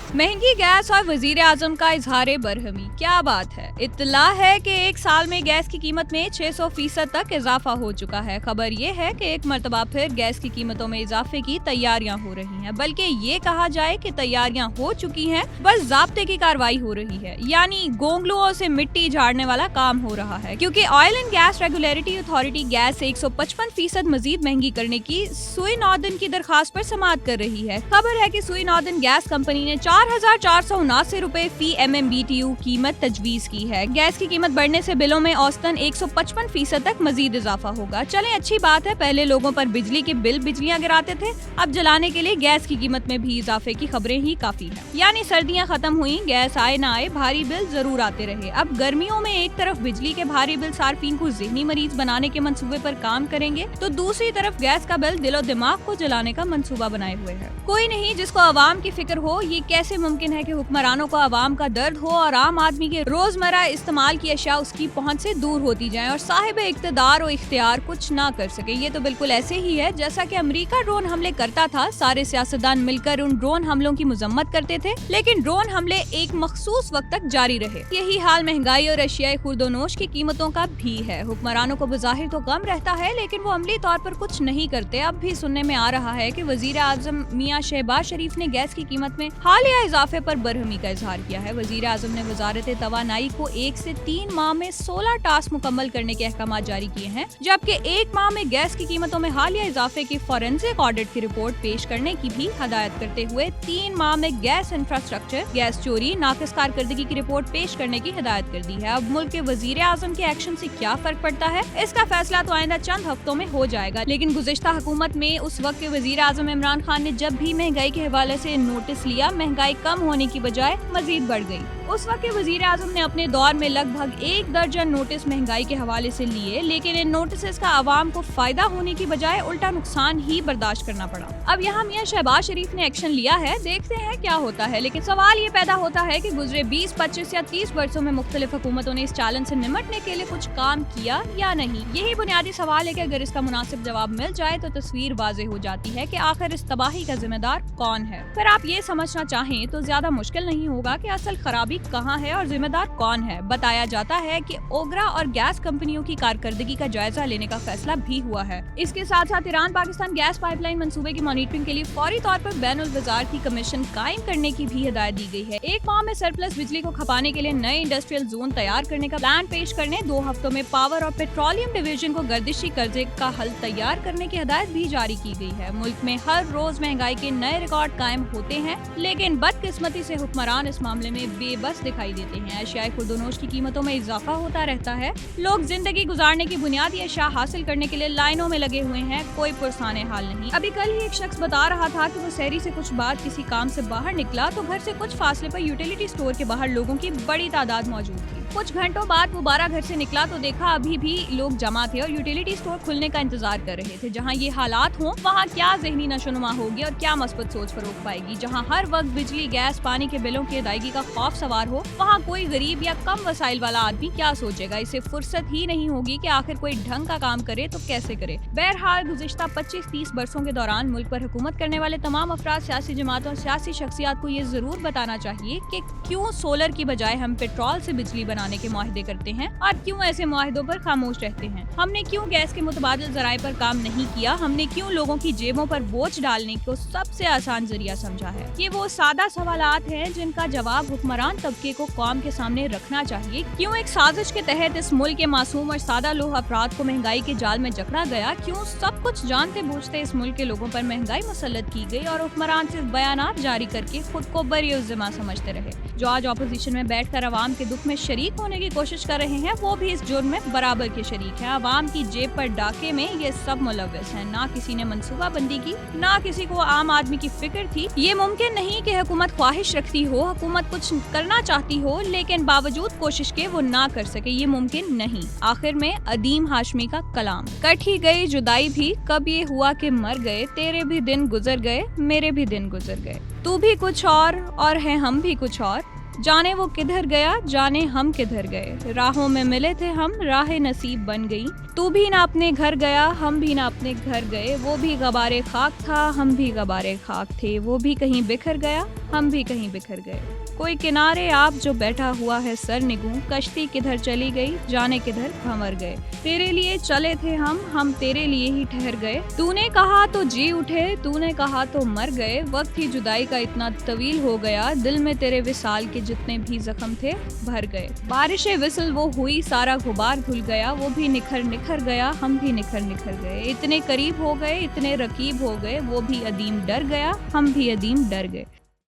महंगी गैस और वजीर आजम का इजहार बरहमी, क्या बात है। इत्तला है कि एक साल में गैस की कीमत में 600% तक इजाफा हो चुका है। खबर ये है कि एक मरतबा फिर गैस की कीमतों में इजाफे की तैयारियां हो रही हैं, बल्कि ये कहा जाए कि तैयारियां हो चुकी हैं, बस ज़ाब्ते की कार्रवाई हो रही है, यानी गोंगलुओं से मिट्टी झाड़ने वाला काम हो रहा है। क्योंकि oil and gas regulatory authority gas 155% मजीद महंगी करने की सुई नॉर्दर्न की दरखास्त पर समाअत कर रही है। खबर है कि सुई नॉर्दर्न गैस कंपनी ने 4,479 रुपए फी MMBTU कीमत तजवीज की है। गैस की कीमत बढ़ने से बिलों में औसतन 155% तक मजीद इजाफा होगा। चलें, अच्छी बात है, पहले लोगों पर बिजली के बिजलियां गिराते थे, अब जलाने के लिए गैस की कीमत में भी इजाफे की खबरें ही काफी है। यानी सर्दियां खत्म हुई, गैस आए ना आए भारी बिल जरूर आते रहे। अब गर्मियों में एक तरफ बिजली के भारी बिल सार्फिन को ज़हनी मरीज बनाने के मंसूबे पर काम करेंगे, तो दूसरी तरफ गैस का बिल दिलो दिमाग को जलाने का मंसूबा बनाए हुए है। कोई नहीं जिसको अवाम की फिक्र हो। ये कैसे मुमकिन है कि हुक्मरानों को अवाम का दर्द हो और आम आदमी के रोजमर्रा इस्तेमाल की अशिया उसकी पहुंच से दूर होती जाएं और साहिब इख्तिदार और इख्तियार कुछ ना कर सके। ये तो बिल्कुल ऐसे ही है जैसा कि अमेरिका ड्रोन हमले करता था, सारे सियासतदान मिलकर उन ड्रोन हमलों की मजम्मत करते थे, लेकिन ड्रोन हमले एक मखसूस वक्त तक जारी रहे। यही हाल महंगाई और अशियाए खुर्दोनोश की कीमतों का भी है। हुक्मरानों को बज़ाहिर तो गम रहता है, लेकिन वो अमली तौर पर कुछ नहीं करते। अब भी सुनने में आ रहा है कि वजीर आजम मियां शहबाज शरीफ ने गैस की कीमत में हालिया इजाफे पर बरहमी का इजहार किया है। वजीर आजम ने वजारत तवानाई को 1 से 3 माह में 16 टास्क मुकम्मल करने के अहकाम जारी किए हैं, जबकि 1 माह में गैस की कीमतों में हालिया इजाफे की फॉरेंसिक ऑडिट की रिपोर्ट पेश करने की भी हदायत करते हुए 3 माह में गैस इंफ्रास्ट्रक्चर, गैस चोरी, नाकिस कारकर्दगी की रिपोर्ट पेश करने की हिदायत कर दी है। अब मुल्क के वजीर आजम के एक्शन से क्या फर्क पड़ता है, इसका फैसला तो आइंदा चंद हफ्तों में हो जाएगा। लेकिन गुज़िश्ता हुकूमत में उस वक्त के वजीर आजम इमरान खान ने जब भी महंगाई के हवाले से नोटिस लिया, महंगाई कम होने की बजाय मजीद बढ़ गई। उस वक्त के वजीर आजम ने अपने दौर में लगभग 1 दर्जन नोटिस महंगाई के हवाले से लिए, लेकिन इन नोटिस का आवाम को फायदा होने की बजाय उल्टा नुकसान ही बर्दाश्त करना पड़ा। अब यहाँ मियां शहबाज शरीफ ने एक्शन लिया है, देखते हैं क्या होता है। लेकिन सवाल ये पैदा होता है कि गुजरे 20, 25 या 30 वर्षों में मुख्तलिफ हुकूमतों ने इस चैलेंज से निमटने के लिए कुछ काम किया या नहीं। यही बुनियादी सवाल है कि अगर इसका मुनासिब जवाब मिल जाए तो तस्वीर वाज़ेह हो जाती है कि आखिर इस तबाही का जिम्मेदार कौन है। फिर आप ये समझना चाहें तो ज्यादा मुश्किल नहीं होगा कि असल खराबी कहाँ है और जिम्मेदार कौन है। बताया जाता है कि ओगरा और गैस कंपनियों की कारकर्दगी का जायजा लेने का फैसला भी हुआ है। इसके साथ साथ ईरान पाकिस्तान गैस पाइपलाइन मंसूबे की मॉनिटरिंग के लिए फौरी तौर पर बैनुल वज़ारती कमीशन कायम करने की भी हिदायत दी गई है। 1 माह में सरप्लस बिजली को खपाने के लिए नए इंडस्ट्रियल जोन तैयार करने का प्लान पेश करने, 2 हफ्तों में पावर और पेट्रोलियम डिवीजन को गर्दिशी कर्जे का हल तैयार करने की हिदायत भी जारी की गई है। मुल्क में हर रोज महंगाई के नए रिकॉर्ड कायम होते हैं, लेकिन बदकिस्मती से हुक्मरान इस मामले में बेबस दिखाई देते हैं। अशियाए खुर्दोनोश की कीमतों में इजाफा होता रहता है। लोग जिंदगी गुजारने की बुनियादी अशिया हासिल करने के लिए लाइनों में लगे हुए हैं, कोई पुरसाने हाल नहीं। अभी कल ही एक शख्स बता रहा था कि वो शहरी से कुछ बाद किसी काम से बाहर निकला तो घर से कुछ फासले पर यूटिलिटी स्टोर के बाहर लोगों की बड़ी तादाद मौजूद थी। कुछ घंटों बाद वो 12 घर से निकला तो देखा अभी भी लोग जमा थे और यूटिलिटी स्टोर खुलने का इंतजार कर रहे थे। जहाँ ये हालात हों, वहाँ क्या ज़हनी नशोनुमा होगी और क्या मस्बत सोच फरोग पाएगी। जहाँ हर वक्त बिजली, गैस, पानी के बिलों की अदायगी का खौफ सवार हो, वहाँ कोई गरीब या कम वसाइल वाला आदमी क्या सोचेगा। इसे फुर्सत ही नहीं होगी कि आखिर कोई ढंग का काम करे तो कैसे करे। बहरहाल गुज़िश्ता 25-30 वर्षों के दौरान मुल्क पर हुकूमत करने वाले तमाम अफराद, सियासी जमातों और सियासी शख्सियात को ये जरूर बताना चाहिए कि क्यों सोलर की बजाय हम पेट्रोल से बिजली बनाने के मुआहदे करते हैं और क्यों ऐसे मुआहदों पर खामोश रहते हैं। हमने क्यों गैस के मुतबादिल ज़राए पर काम नहीं किया। हमने क्यों लोगों की जेबों पर बोझ डालने को सबसे आसान जरिया समझा है। ये वो सादा सवालात हैं जिनका जवाब हुक्मरान तबके को कौम के सामने रखना चाहिए। क्यों एक साजिश के तहत इस मुल्क के मासूम और सादा लोग अफराद को महंगाई के जाल में जकड़ा गया। क्यों सब कुछ जानते बूझते इस मुल्क के लोगों पर महंगाई मुसल्लत की गई और हुक्मरान सिर्फ बयानात जारी करके खुद को बरी-उज़्ज़िम्मा समझते रहे। जो आज अपोजिशन में बैठकर अवाम के दुख में शरीक होने की कोशिश कर रहे हैं, वो भी इस जुर्म में बराबर के शरीक हैं। अवाम की जेब पर डाके में ये सब मुलव्वस हैं। ना किसी ने मंसूबा बंदी की, ना किसी को आम आदमी की फिक्र थी। ये मुमकिन नहीं कि हुकूमत ख्वाहिश रखती हो, हुकूमत कुछ करना चाहती हो, लेकिन बावजूद कोशिश के वो ना कर सके। ये मुमकिन नहीं। आखिर में अदीम हाशमी का कलाम, कट ही गई जुदाई भी, कब ये हुआ कि मर गए, तेरे भी दिन गुजर गए, मेरे भी दिन गुजर गए, तू भी कुछ और है हम भी कुछ और, जाने वो किधर गया, जाने हम किधर गए। राहों में मिले थे हम, राहें नसीब बन गई। तू भी ना अपने घर गया, हम भी ना अपने घर गए। वो भी गबारे खाक था, हम भी गबारे खाक थे। वो भी कहीं बिखर गया, हम भी कहीं बिखर गए। कोई किनारे आप जो बैठा हुआ है सर निगूं, कश्ती किधर चली गई, जाने किधर भंवर गए। तेरे लिए चले थे हम तेरे लिए ही ठहर गए। तूने कहा तो जी उठे, तूने कहा तो मर गए। वक्त ही जुदाई का इतना तवील हो गया, दिल में तेरे विसाल के जितने भी जख्म थे भर गए। बारिशे विसल वो हुई, सारा गुबार धुल गया। वो भी निखर निखर गया, हम भी निखर निखर गए। इतने करीब हो गए, इतने रकीब हो गए। वो भी अदीम डर गया, हम भी अदीम डर गए।